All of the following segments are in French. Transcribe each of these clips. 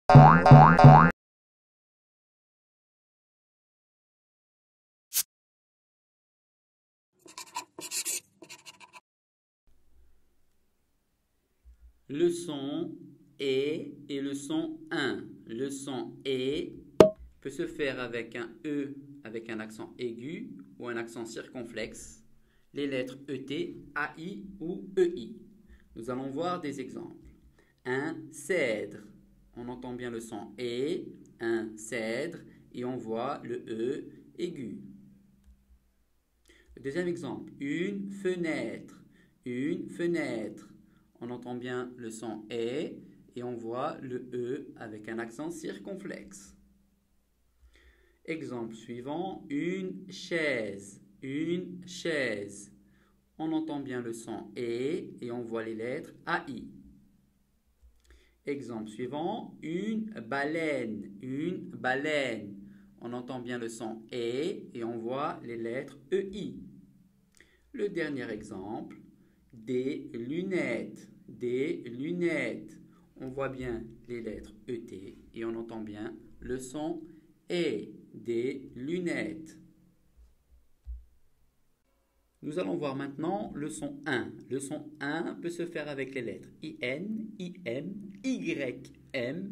Le son et le son un. Le son et peut se faire avec un E avec un accent aigu ou un accent circonflexe, les lettres ET, AI ou EI. Nous allons voir des exemples. Un cèdre, on entend bien le son et, un cèdre, et on voit le E aigu. Le deuxième exemple, une fenêtre, on entend bien le son et on voit le E avec un accent circonflexe. Exemple suivant, une chaise, on entend bien le son et on voit les lettres AI. Exemple suivant, une baleine, on entend bien le son et on voit les lettres EI. Le dernier exemple, des lunettes, on voit bien les lettres ET et on entend bien le son et, des lunettes. Nous allons voir maintenant le son 1. Le son 1 peut se faire avec les lettres IN, IM, YM,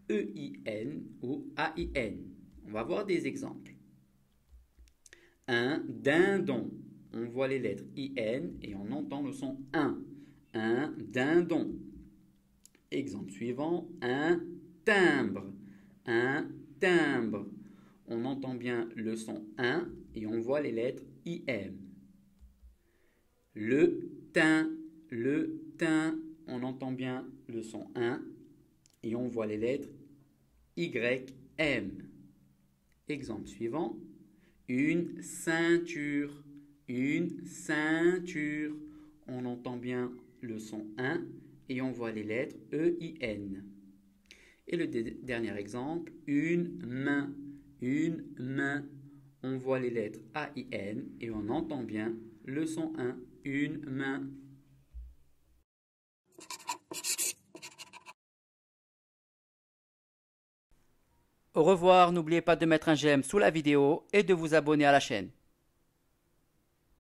EIN ou AIN. On va voir des exemples. Un dindon. On voit les lettres IN et on entend le son 1. Un dindon. Exemple suivant, un timbre. On entend bien le son 1 et on voit les lettres IM. Le teint, on entend bien le son 1 et on voit les lettres YM. Exemple suivant, une ceinture, on entend bien le son 1 et on voit les lettres EIN. Et le dernier exemple, une main, on voit les lettres AIN et on entend bien le son 1, une main. Au revoir, n'oubliez pas de mettre un j'aime sous la vidéo et de vous abonner à la chaîne.